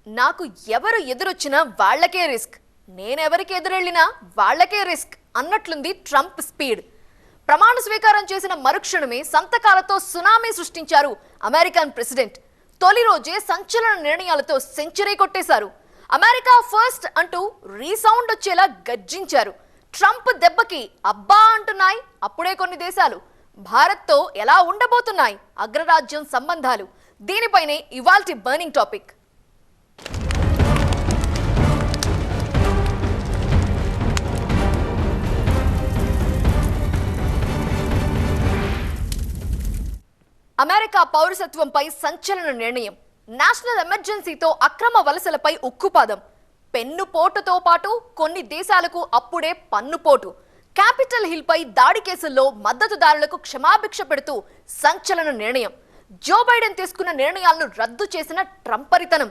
నాకు ఎవరు ఎదురొచ్చినా వాళ్లకే risk, నేనెవరికి ఎదురెళ్ళినా వాళ్లకే risk అన్నట్లుంది Trump speed. ప్రమాణ స్వీకారం చేసిన మరుక్షణమే సంతకాలతో సునామీ సృష్టించారు అమెరికన్ ప్రెసిడెంట్. తొలి రోజే సంచలన నిర్ణయాలతో సెంచరీ కొట్టేశారు. అమెరికా ఫస్ట్ అంటూ రీసౌండ్ వచ్చేలా గర్జించారు. ట్రంప్ దెబ్బకి అబ్బా అంటున్నాయి అప్పుడే కొన్ని దేశాలు. భారత్తో ఎలా ఉండబోతున్నాయి అగ్రరాజ్యం సంబంధాలు? దీనిపైనే ఇవాల్టి బర్నింగ్ టాపిక్. అమెరికా పౌరసత్వంపై సంచలన నిర్ణయం. నేషనల్ ఎమర్జెన్సీతో అక్రమ వలసలపై ఉక్కుపాదం. పెన్నుపోటుతో పాటు కొన్ని దేశాలకు అప్పుడే పన్నుపోటు. క్యాపిటల్ హిల్ పై దాడి కేసుల్లో మద్దతుదారులకు క్షమాభిక్ష పెడుతూ సంచలన నిర్ణయం. జో బైడెన్ తీసుకున్న నిర్ణయాలను రద్దు చేసిన ట్రంపరితనం.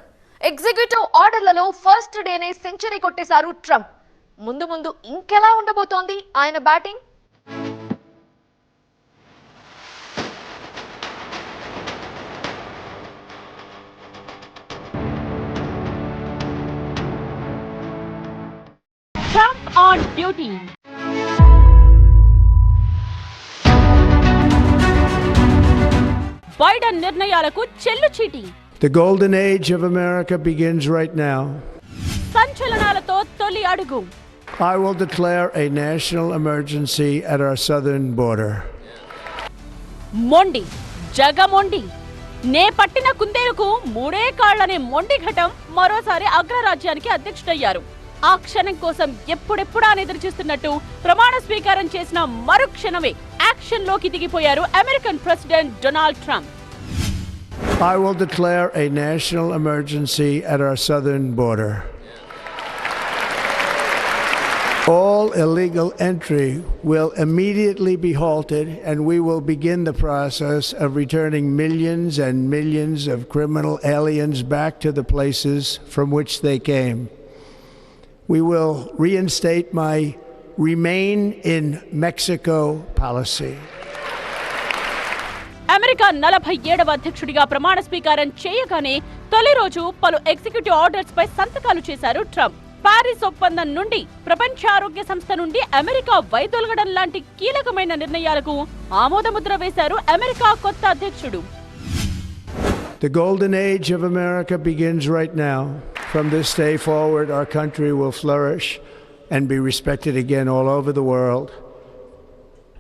ఎగ్జిక్యూటివ్ ఆర్డర్లలో ఫస్ట్ డేనే సెంచరీ కొట్టేశారు ట్రంప్. ముందు ముందు ఇంకెలా ఉండబోతోంది ఆయన batting? Trump on duty. Biden నిర్ణయాలకు చెల్లుచీటి. The golden age of America begins right now. సంచలనాలతో తొలి అడుగు. I will declare a national emergency at our southern border. మొండి జగమొండి నే పట్టిన కుందేలుకు మూడే కాళ్లనే మొండి ఘటం మరోసారి అగ్రరాజ్యానికి అధ్యక్షుడయ్యారు. ఆ క్షణం కోసం ఎప్పుడెప్పుడా ఎదురుచూస్తున్నట్టు ప్రమాణ స్వీకారం చేసిన మరుక్షణమే యాక్షన్ లోకి దిగిపోయారు American president Donald Trump. I will declare a national emergency at our southern border. All illegal entry will immediately be halted, and we will begin the process of returning millions and millions of criminal aliens back to the places from which they came. We will reinstate my Remain in Mexico policy. America 47వ అధ్యక్షుడిగా ప్రమాణ స్వీకారం చేయగానే తొలి రోజు పలు executive orders పై సంతకాలు చేశారు ట్రంప్. పారిస్ ఒప్పందం నుండి ప్రపంచ ఆరోగ్య సంస్థ నుండి అమెరికా వైదొలగడం లాంటి కీలకమైన నిర్ణయాలకు ఆమోదముద్ర వేశారు అమెరికా కొత్త అధ్యక్షుడు. The golden age of America begins right now. From this day forward, our country will flourish and be respected again all over the world.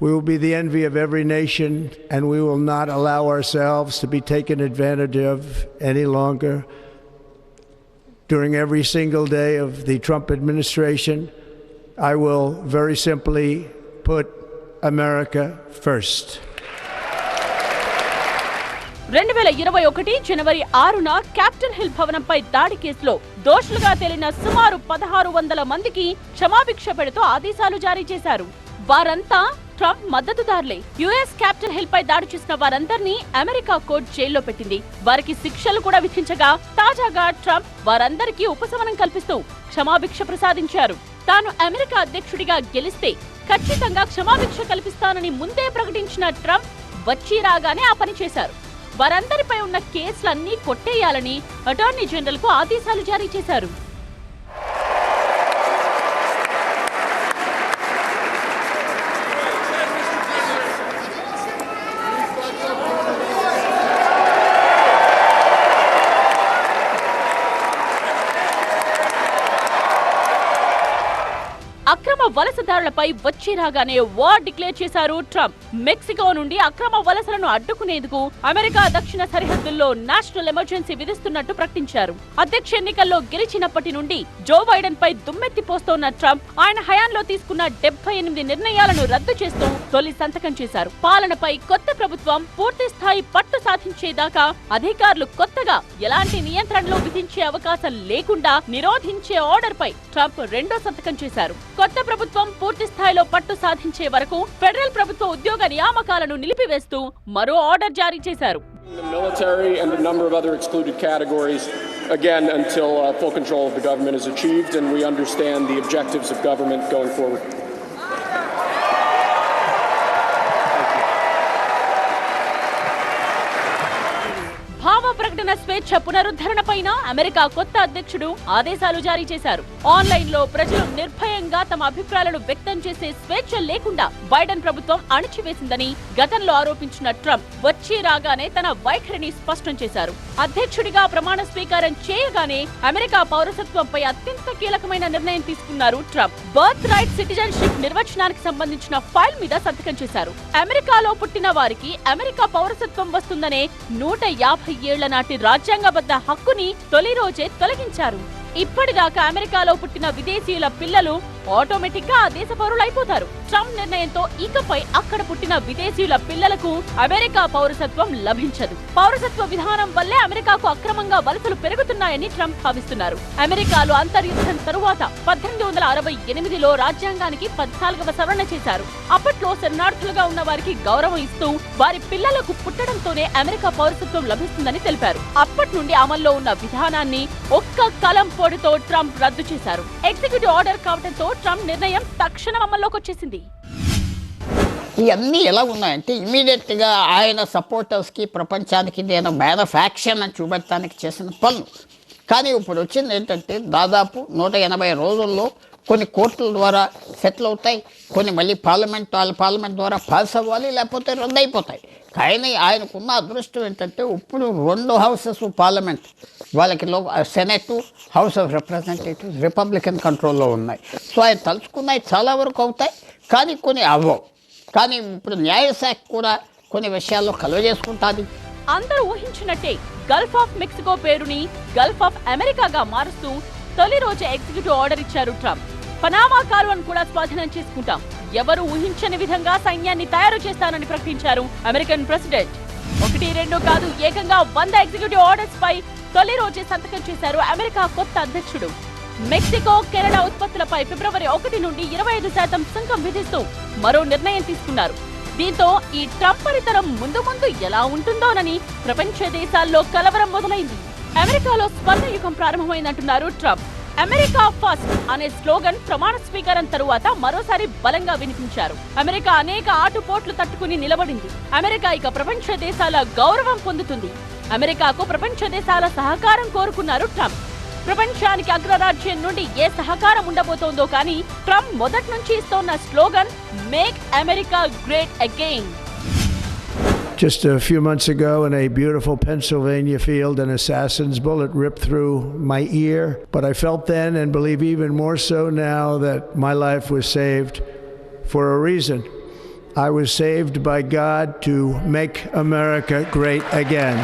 We will be the envy of every nation, and we will not allow ourselves to be taken advantage of any longer. During every single day of the Trump administration, I will very simply put America first. 2021 January 6న capital hill భవనంపై దాడి కేసులో దోషులుగా తేలిన సుమారు 1600 మందికి క్షమాభిక్ష పెడుతూ ఆదేశాలు జారీ చేశారు. వారంతా ట్రంప్ మద్దతుదారులే. యుఎస్ క్యాపిటల్ హిల్ పై దాడి చేసిన వారందరినీ అమెరికా కోర్టు జైల్లో పెట్టింది. వారికి శిక్షలు కూడా విధించగా తాజాగా ట్రంప్ వారందరికీ ఉపశమనం కల్పిస్తూ క్షమాభిక్ష ప్రసాదించారు. తాను అమెరికా అధ్యక్షుడిగా గెలిస్తే ఖచ్చితంగా క్షమాభిక్ష కల్పిస్తానని ముందే ప్రకటించిన ట్రంప్ వచ్చి రాగానే ఆ పని చేశారు. వారందరిపై ఉన్న కేసులన్నీ కొట్టేయాలని అటార్నీ జనరల్ కు ఆదేశాలు జారీ చేశారు. అక్రమ వలసదారులపై వచ్చి రాగానే వార్ డిక్లేర్ చేశారు ట్రంప్. మెక్సికో నుండి అక్రమ వలసలను అడ్డుకునేందుకు అమెరికా దక్షిణ సరిహద్దుల్లో నేషనల్ ఎమర్జెన్సీ విధిస్తున్నట్టు ప్రకటించారు. అధ్యక్ష ఎన్నికల్లో గెలిచినప్పటి నుండి జో బైడెన్ పై దుమ్మెత్తి పోస్తోన్న ట్రంప్ ఆయన హయాంలో తీసుకున్న 78 నిర్ణయాలను రద్దు చేస్తూ తొలి సంతకం చేశారు. పాలనపై కొత్త ప్రభుత్వం పూర్తి స్థాయి పట్టు సాధించేదాకా అధికారులు కొత్తగా ఎలాంటి నియంత్రణలు విధించే అవకాశం లేకుండా నిరోధించే ఆర్డర్ పై ట్రంప్ రెండో సంతకం చేశారు. కొత్త ప్రభుత్వం పూర్తి స్థాయిలో పట్టు సాధించే వరకు ఫెడరల్ ప్రభుత్వ ఉద్యోగ నియామకాలను నిలిపివేస్తూ మరో ఆర్డర్ జారీ చేశారు. The military and a number of other excluded categories again until full control of the government is achieved and we understand the objectives of government going forward. భావ ప్రకటన స్వేచ్ఛ పునరుద్ధరణపైన అమెరికా కొత్త అధ్యక్షుడు ఆదేశాలు జారీ చేశారు. ఆన్లైన్ లో ప్రజలు నిర్భయంగా తమ అభిప్రాయాలను వ్యక్తం చేసే స్వేచ్ఛ లేకుండా బైడెన్ ప్రభుత్వం అణిచివేసిందని గతంలో ఆరోపించిన ట్రంప్ వచ్చి రాగానే తన వైఖరిని స్పష్టం చేశారు. అధ్యక్షుడిగా ప్రమాణ స్వీకారం చేయగానే అమెరికా పౌరసత్వంపై అత్యంత కీలకమైన నిర్ణయం తీసుకున్నారు ట్రంప్. బర్త్ రైట్ సిటిజన్షిప్ నిర్వచనానికి సంబంధించిన ఫైల్ మీద సంతకం చేశారు. అమెరికాలో పుట్టిన వారికి అమెరికా పౌరసత్వం వస్తుందనే 150 ఏళ్ల నాటి రాజ్యాంగబద్ధ హక్కుని తొలి రోజే తొలగించారు. ఇప్పటిదాకా అమెరికాలో పుట్టిన విదేశీయుల పిల్లలు ఆటోమేటిక్ గా ఆ దేశ పౌరులైపోతారు. ట్రంప్ నిర్ణయంతో ఇకపై అక్కడ పుట్టిన విదేశీయుల పిల్లలకు అమెరికా పౌరసత్వం లభించదు. పౌరసత్వ విధానం వల్లే అమెరికాకు అక్రమంగా వలసలు పెరుగుతున్నాయని ట్రంప్ భావిస్తున్నారు. అమెరికాలో అంతర్యుద్ధం తరువాత 1868లో రాజ్యాంగానికి 14వ సవరణ చేశారు. అప్పట్లో శరణార్థులుగా ఉన్న వారికి గౌరవం ఇస్తూ వారి పిల్లలకు పుట్టడంతోనే అమెరికా పౌరసత్వం లభిస్తుందని తెలిపారు. అప్పటి నుండి అమల్లో ఉన్న విధానాన్ని ఒక్క కలం పొడితో ట్రంప్ రద్దు చేశారు. ఎగ్జిక్యూటివ్ ఆర్డర్ కావడంతో ట్రంప్ నిర్ణయం తక్షణం అమల్లోకి వచ్చేసింది. ఇవన్నీ ఎలా ఉన్నాయంటే ఇమీడియట్గా ఆయన సపోర్టర్స్కి ప్రపంచానికి నేను మ్యాన్ ఆఫ్ యాక్షన్ అని చూపెట్టడానికి చేసిన పనులు. కానీ ఇప్పుడు వచ్చింది ఏంటంటే దాదాపు 180 రోజుల్లో కొన్ని కోర్టుల ద్వారా సెటిల్ అవుతాయి, కొన్ని మళ్ళీ పార్లమెంట్ ద్వారా పాస్ అవ్వాలి, లేకపోతే రద్దు అయిపోతాయి. కానీ ఆయనకున్న అదృష్టం ఏంటంటే ఇప్పుడు 2 హౌసెస్ పార్లమెంట్ వాళ్ళకి senate, house of representatives Republican కంట్రోల్లో ఉన్నాయి. సో ఆయన తలుచుకున్నాయి చాలా వరకు అవుతాయి, కానీ కొన్ని అవ్వవు. కానీ ఇప్పుడు న్యాయశాఖ కూడా కొన్ని విషయాల్లో కలువజేసుకుంటుంది. అందరూ ఊహించినట్టే గల్ఫ్ ఆఫ్ మెక్సికో పేరుని గల్ఫ్ ఆఫ్ అమెరికాగా మారుస్తూ తొలి రోజే ఎగ్జిక్యూటివ్ ఆర్డర్ ఇచ్చారు ట్రంప్. పనామా కాలువను కూడా స్వాధీనం చేసుకుంటాం, ఎవరు ఊహించని విధంగా సైన్యాన్ని తయారు చేస్తానని ప్రకటించారు అమెరికన్ ప్రెసిడెంట్. 1, 2 కాదు, ఏకంగా 100 ఎగ్జిక్యూటివ్ ఆర్డర్స్ పై తొలి రోజే సంతకం చేశారు అమెరికా కొత్త అధ్యక్షుడు. మెక్సికో, కెనడా ఉత్పత్తులపై ఫిబ్రవరి 1 నుండి 25% సుంకం విధిస్తూ మరో నిర్ణయం తీసుకున్నారు. దీంతో ఈ ట్రంప్ పరితరం ముందు ఎలా ఉంటుందోనని ప్రపంచ దేశాల్లో కలవరం మొదలైంది. అమెరికాలో స్వర్ణ యుగం ప్రారంభమైందంటున్నారు ట్రంప్. అమెరికా ఫస్ట్ అనే స్లోగన్ ప్రమాణ స్వీకారం తరువాత మరోసారి బలంగా వినిపించారు. అమెరికా అనేక ఆటుపోట్లు తట్టుకుని నిలబడింది. అమెరికా ఇక ప్రపంచ దేశాల గౌరవం పొందుతుంది. అమెరికాకు ప్రపంచ దేశాల సహకారం కోరుకున్నారు ట్రంప్. ప్రపంచానికి అగ్రరాజ్యం నుండి ఏ సహకారం ఉండబోతోందో కానీ ట్రంప్ మొదటి నుంచి ఇస్తోన్న slogan make America great again. Just a few months ago, in a beautiful Pennsylvania field, an assassin's bullet ripped through my ear. But I felt then, and believe even more so now, that my life was saved for a reason. I was saved by God to make America great again.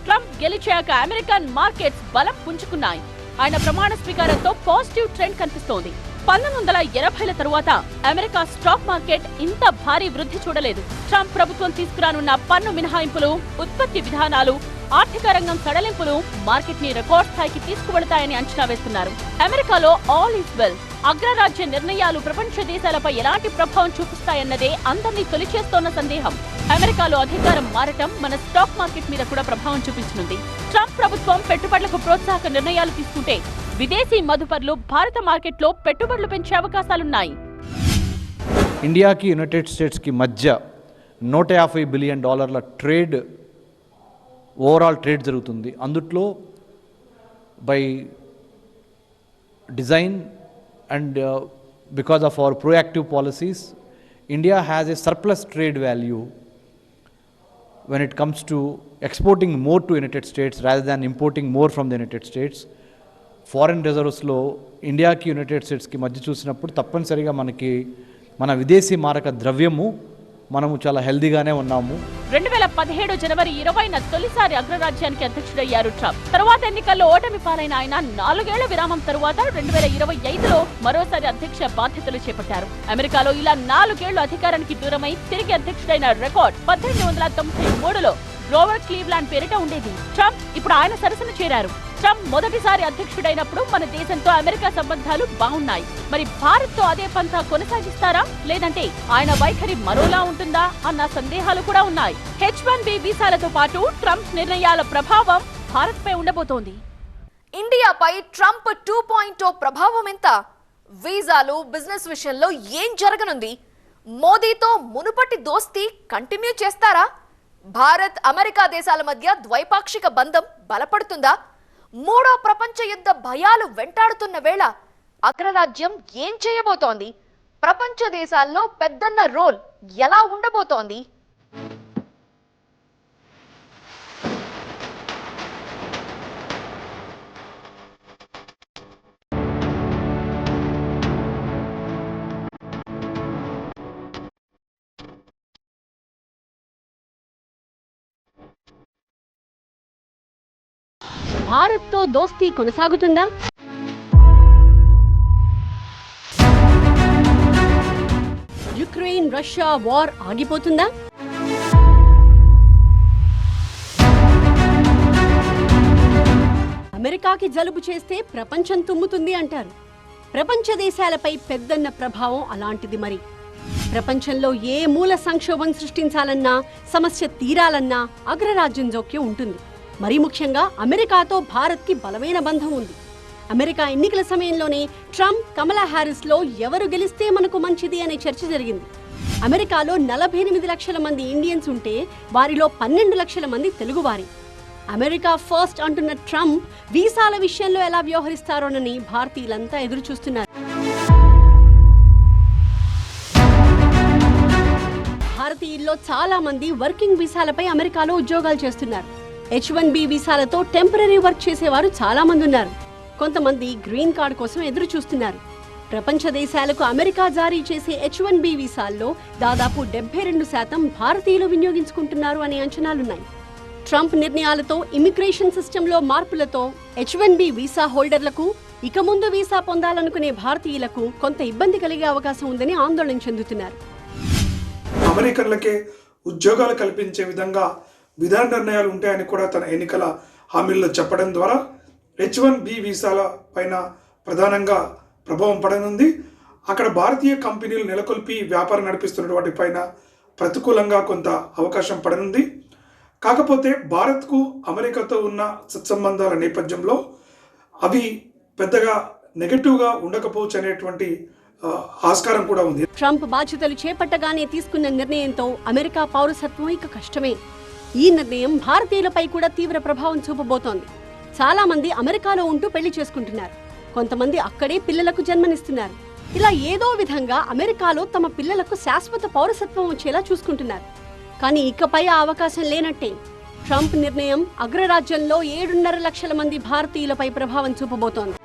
Trump గెలిచాక American markets బలం పుంజుకున్నాయి. ఆయన ప్రమాణ స్వీకారంతో positive trend కనిపిస్తోంది. 1980ల తరువాత America stock market ఇంత భారీ వృద్ధి చూడలేదు. ట్రంప్ ప్రభుత్వం తీసుకురానున్న పన్ను మినహాయింపులు, ఉత్పత్తి విధానాలు, ఆర్థిక రంగం సడలింపులు మార్కెట్ ని రికార్డ్ స్థాయికి తీసుకువెళతాయని అంచనా వేస్తున్నారు. అమెరికాలో ఆల్ ఈజ్ వెల్. అగ్రరాజ్య నిర్ణయాలు ప్రపంచ దేశాలపై ఎలాంటి ప్రభావం చూపిస్తాయన్నదే అందరినీ తొలిచేస్తోన్న సందేహం. అమెరికాలో అధికారం మారటం మన స్టాక్ మార్కెట్ మీద కూడా ప్రభావం చూపించనుంది. ట్రంప్ ప్రభుత్వం పెట్టుబడులకు ప్రోత్సాహక నిర్ణయాలు తీసుకుంటే విదేశీ మదుపర్లు భారత మార్కెట్లో పెట్టుబడులు పెంచే అవకాశాలున్నాయి. ఇండియాకి యునైటెడ్ స్టేట్స్కి మధ్య $150 బిలియన్ ట్రేడ్, ఓవరాల్ ట్రేడ్ జరుగుతుంది. అందుట్లో by design and because of our proactive policies, India has a surplus trade value when it comes to exporting more to United States rather than importing more from the United States. Foreign రిజర్వ్స్లో ఇండియాకి United స్టేట్స్కి మధ్య చూసినప్పుడు తప్పనిసరిగా మన విదేశీ మారక ద్రవ్యము మనము చాలా హెల్దీగానే ఉన్నాము. 2017 జనవరి 20న తొలిసారి అగ్రరాజ్యానికి అధ్యక్షుడయ్యారు ట్రంప్. తర్వాత ఎన్నికల్లో ఓటమి పాలైన ఆయన 4 ఏళ్ల విరామం తరువాత 2025లో మరోసారి అధ్యక్ష బాధ్యతలు చేపట్టారు. అమెరికాలో ఇలా 4 ఏళ్లు అధికారానికి దూరమై తిరిగి అధ్యక్షుడైన రికార్డ్ 1893లో గ్రోవర్ క్లీవ్లాండ్ పేరిట ఉండేది. ట్రంప్ ఇప్పుడు ఆయన సరసన చేరారు. ట్రంప్ మొదటిసారి అధ్యక్షుడైనప్పుడు మన దేశంతో అమెరికా సంబంధాలు బాగున్నాయి. మరి భారత్ తో అదే పంథా కొనసాగిస్తారా, లేదంటే ఆయన వైఖరి మరోలా ఉంటుందా అన్న సందేహాలు కూడా ఉన్నాయి. H1B వీసాలతో పాటు ట్రంప్ నిర్ణయాల ప్రభావం భారత్ పై ఉండబోతోంది. ఇండియాపై ట్రంప్ 2.0 ప్రభావం ఎంత? వీసాలు, బిజినెస్ విషయంలో ఏం జరగనుంది? మోదీతో మునుపటి దోస్తీ కంటిన్యూ చేస్తారా? భారత్ అమెరికా దేశాల మధ్య ద్వైపాక్షిక బంధం బలపడుతుందా? మూడో ప్రపంచ యుద్ధ భయాలు వెంటాడుతున్న వేళ అగ్రరాజ్యం ఏం చేయబోతోంది? ప్రపంచ దేశాల్లో పెద్దన్న రోల్ ఎలా ఉండబోతోంది? భారత్తో దోస్తీ కొనసాగుతుందా? యుక్రెయిన్ రష్యా వార్ ఆగిపోతుందా? అమెరికాకి జలుబు చేస్తే ప్రపంచం తుమ్ముతుంది అంటారు. ప్రపంచ దేశాలపై పెద్దన్న ప్రభావం అలాంటిది. మరి ప్రపంచంలో ఏ మూల సంక్షోభం సృష్టించాలన్నా, సమస్య తీరాలన్నా అగ్రరాజ్యం జోక్యం ఉంటుంది. మరీ ముఖ్యంగా అమెరికాతో భారత్కి బలమైన బంధం ఉంది. అమెరికా ఎన్నికల సమయంలోనే ట్రంప్, కమలా హ్యారిస్లో ఎవరు గెలిస్తే మనకు మంచిది అనే చర్చ జరిగింది. అమెరికాలో 48 లక్షల మంది ఇండియన్స్ ఉంటే వారిలో 12 లక్షల మంది తెలుగువారి. అమెరికా ఫస్ట్ అంటున్న ట్రంప్ వీసాల విషయంలో ఎలా వ్యవహరిస్తారోనని భారతీయులంతా ఎదురు చూస్తున్నారు. భారతీయుల్లో చాలా మంది వర్కింగ్ వీసాలపై అమెరికాలో ఉద్యోగాలు చేస్తున్నారు. H1B వీసాలతో టెంపరరీ వర్క్ చేసేవారు చాలా మంది ఉన్నారు. కొంతమంది గ్రీన్ కార్డ్ కోసం ఎదురు చూస్తున్నారు. ప్రపంచ దేశాలకు అమెరికా జారీ చేసే H1B వీసాల్లో దాదాపు 72% భారతీయులు వినియోగించుకుంటున్నారు అనే అంచనాలున్నాయి. ట్రంప్ నిర్ణయాలతో, ఇమిగ్రేషన్ సిస్టంలో మార్పులతో H1B వీసా హోల్డర్లకు, ఇక ముందు వీసా పొందాలనుకునే భారతీయులకు కొంత ఇబ్బంది కలిగే అవకాశం ఉందని ఆందోళన చెందుతున్నారు. అమెరికన్లకే ఉద్యోగాలు కల్పించే విధంగా విధాన నిర్ణయాలు ఉంటాయని కూడా తన ఎన్నికల హామీల్లో చెప్పడం ద్వారా H1B వీసాల పైన ప్రధానంగా ప్రభావం పడనుంది. అక్కడ భారతీయ కంపెనీలు నెలకొల్పి వ్యాపారం నడిపిస్తున్న వాటి పైన ప్రతికూలంగా కొంత అవకాశం పడనుంది. కాకపోతే భారత్కు అమెరికాతో ఉన్న సత్సంబంధాల నేపథ్యంలో అవి పెద్దగా నెగటివ్గా ఉండకపోవచ్చు అనేటువంటి ఆస్కారం కూడా ఉంది. ట్రంప్ బాధ్యతలు చేపట్టగానే తీసుకున్న నిర్ణయంతో అమెరికా పౌరసత్వం ఇక కష్టమే. ఈ నిర్ణయం భారతీయులపై కూడా తీవ్ర ప్రభావం చూపబోతోంది. చాలా మంది అమెరికాలో ఉంటూ పెళ్లి చేసుకుంటున్నారు. కొంతమంది అక్కడే పిల్లలకు జన్మనిస్తున్నారు. ఇలా ఏదో విధంగా అమెరికాలో తమ పిల్లలకు శాశ్వత పౌరసత్వం వచ్చేలా చూసుకుంటున్నారు. కానీ ఇకపై ఆ అవకాశం లేనట్టే. ట్రంప్ నిర్ణయం అగ్రరాజ్యంలో 7.5 లక్షల మంది భారతీయులపై ప్రభావం చూపబోతోంది.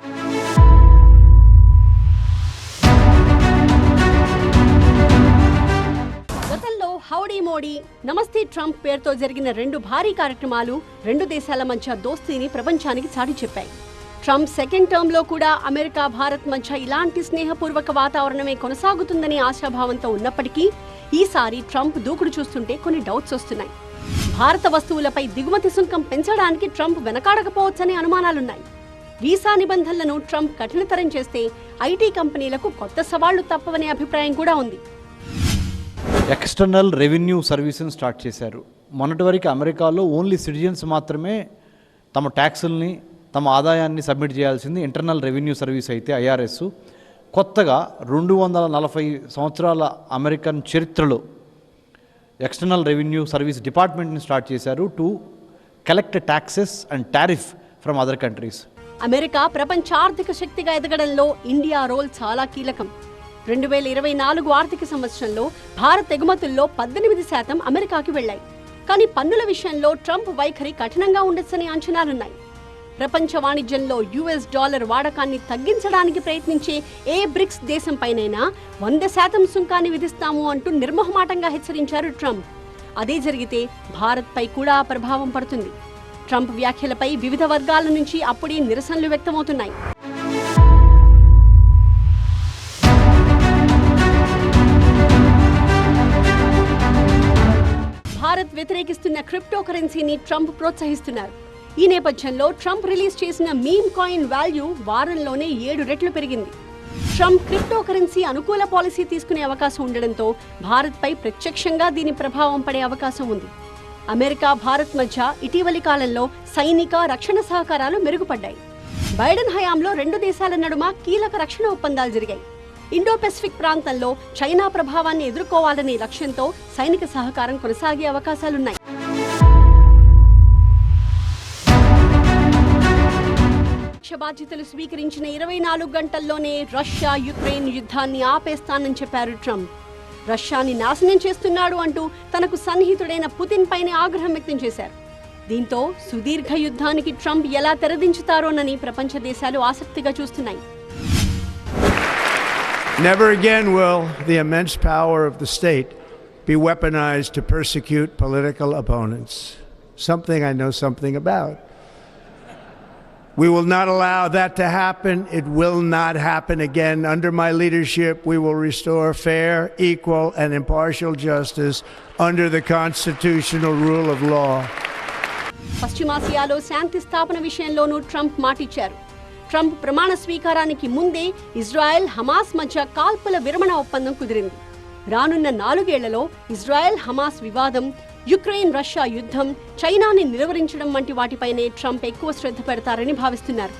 హౌడీ మోడీ, నమస్తే ట్రంప్ పేరుతో జరిగిన 2 భారీ కార్యక్రమాలు 2 దేశాల మధ్య దోస్తీని ప్రపంచానికి చాటి చెప్పాయి. ట్రంప్ సెకండ్ టర్మ్ లో కూడా అమెరికా, భారత్ మధ్య ఇలాంటి స్నేహపూర్వక వాతావరణమే కొనసాగుతుందనే ఆశాభావంతో ఉన్నప్పటికీ ఈసారి ట్రంప్ దూకుడు చూస్తుంటే కొన్ని డౌట్స్ వస్తున్నాయి. భారత వస్తువులపై దిగుమతి సుంకం పెంచడానికి ట్రంప్ వెనకాడకపోవచ్చనే అనుమానాలున్నాయి. వీసా నిబంధనలను ట్రంప్ కఠినతరం చేస్తే ఐటీ కంపెనీలకు కొత్త సవాళ్లు తప్పవనే అభిప్రాయం కూడా ఉంది. ఎక్స్టర్నల్ రెవెన్యూ సర్వీస్ని స్టార్ట్ చేశారు. మొన్నటి వరకు అమెరికాలో ఓన్లీ సిటిజన్స్ మాత్రమే తమ ట్యాక్సుల్ని, తమ ఆదాయాన్ని సబ్మిట్ చేయాల్సింది ఇంటర్నల్ రెవెన్యూ సర్వీస్ అయితే IRS కొత్తగా 240 సంవత్సరాల అమెరికన్ చరిత్రలో ఎక్స్టర్నల్ రెవెన్యూ సర్వీస్ డిపార్ట్మెంట్ని స్టార్ట్ చేశారు to collect taxes and tariff from other countries. America ప్రపంచ ఆర్థిక శక్తిగా ఎదగడంలో ఇండియా రోల్ చాలా కీలకం. 2024 ఆర్థిక సంవత్సరంలో భారత్ ఎగుమతుల్లో 18% అమెరికాకి వెళ్లాయి. కానీ పన్నుల విషయంలో ట్రంప్ వైఖరి కఠినంగా ఉండొచ్చని అంచనాలున్నాయి. ప్రపంచ వాణిజ్యంలో $1 వాడకాన్ని తగ్గించడానికి ప్రయత్నించే ఏ బ్రిక్స్ దేశంపైనైనా 100% సుంకాన్ని విధిస్తాము అంటూ నిర్మోహమాటంగా హెచ్చరించారు ట్రంప్. అదే జరిగితే భారత్పై కూడా ప్రభావం పడుతుంది. ట్రంప్ వ్యాఖ్యలపై వివిధ వర్గాల నుంచి అప్పుడే నిరసనలు వ్యక్తమవుతున్నాయి. భారత్ వ్యతిరేకిస్తున్న క్రిప్టో కరెన్సీని ట్రంప్ ప్రోత్సహిస్తున్నారు. ఈ నేపథ్యంలో ట్రంప్ రిలీజ్ చేసిన మీమ్ కాయిన్ వాల్యూ వారంలోనే 7 రెట్లు పెరిగింది. ట్రంప్ క్రిప్టో కరెన్సీ అనుకూల పాలసీ తీసుకునే అవకాశం ఉండడంతో భారత్పై ప్రత్యక్షంగా దీని ప్రభావం పడే అవకాశం ఉంది. అమెరికా, భారత్ మధ్య ఇటీవలి కాలంలో సైనిక, రక్షణ సహకారాలు మెరుగుపడ్డాయి. బైడెన్ హయాంలో 2 దేశాల నడుమ కీలక రక్షణ ఒప్పందాలు జరిగాయి. ఇండో పెసిఫిక్ ప్రాంతంలో చైనా ప్రభావాన్ని ఎదుర్కోవాలనే లక్ష్యంతో సైనిక సహకారం కొనసాగే అవకాశాలున్నాయి. బాధ్యతలు స్వీకరించిన 24 గంటల్లోనే రష్యా యుక్రెయిన్ యుద్ధాన్ని ఆపేస్తానని చెప్పారు ట్రంప్. రష్యాని నాశనం చేస్తున్నాడు అంటూ తనకు సన్నిహితుడైన పుతిన్ పైనే ఆగ్రహం వ్యక్తం చేశారు. దీంతో సుదీర్ఘ యుద్ధానికి ట్రంప్ ఎలా తెరదించుతారోనని ప్రపంచ దేశాలు ఆసక్తిగా చూస్తున్నాయి. Never again will the immense power of the state be weaponized to persecute political opponents. Something I know something about. We will not allow that to happen. It will not happen again. Under my leadership, we will restore fair, equal, and impartial justice under the constitutional rule of law. పశ్చిమాసియాలో శాంతి స్థాపన విషయంలోనూ Trump మాటిచ్చారు. Trump ప్రమాణ స్వీకారానికి ముందే Israel Hamas మధ్య కాల్పుల విరమణ ఒప్పందం కుదిరింది. రానున్న 4 ఏళ్లలో ఇజ్రాయెల్ హమాస్ వివాదం, యుక్రెయిన్ రష్యా యుద్ధం, చైనాని నిలువరించడం వంటి వాటిపైనే ట్రంప్ ఎక్కువ శ్రద్ధ పెడతారని భావిస్తున్నారు.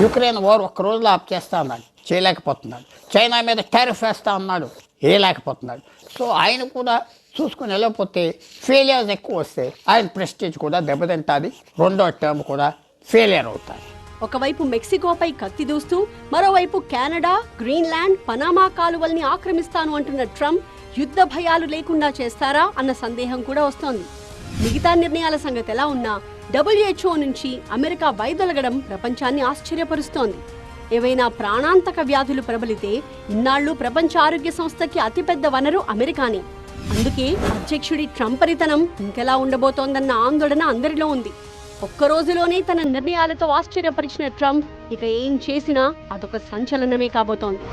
యుక్రెయిన్ వార్ ఒక్క రోజులో ఆప్ చేస్తా అన్నాడు, చేయలేకపోతున్నాడు. చైనా మీద టారిఫ్ వేస్తా అన్నాడు, వేయలేకపోతున్నాడు. సో ఆయన కూడా చూసుకుని వెళ్ళకపోతే ఫెయిలియర్స్ ఎక్కువ వస్తే ఆయన ప్రెస్టీజ్ కూడా దెబ్బతింటుంది, రెండో టర్మ్ కూడా ఫెయిలియర్ అవుతారు. ఒకవైపు మెక్సికోపై కత్తి దూస్తూ మరోవైపు కెనడా, గ్రీన్లాండ్, పనామా కాలువల్ని ఆక్రమిస్తాను అంటున్న ట్రంప్ యుద్ధ భయాలు లేకుండా చేస్తారా అన్న సందేహం కూడా వస్తోంది. మిగతా నిర్ణయాల సంగతి ఎలా ఉన్నా WHO నుంచి అమెరికా వైదొలగడం ప్రపంచాన్ని ఆశ్చర్యపరుస్తోంది. ఏవైనా ప్రాణాంతక వ్యాధులు ప్రబలితే ఇన్నాళ్లు ప్రపంచ ఆరోగ్య సంస్థకి అతిపెద్ద వనరు అమెరికాని. అందుకే అధ్యక్షుడి ట్రంపరితనం ఇంకెలా ఉండబోతోందన్న ఆందోళన అందరిలో ఉంది. ఒక్క రోజులోనే తన నిర్ణయాలతో ఆశ్చర్యపరిచిన ట్రంప్ ఇక ఏం చేసినా అదొక సంచలనమే కాబోతోంది.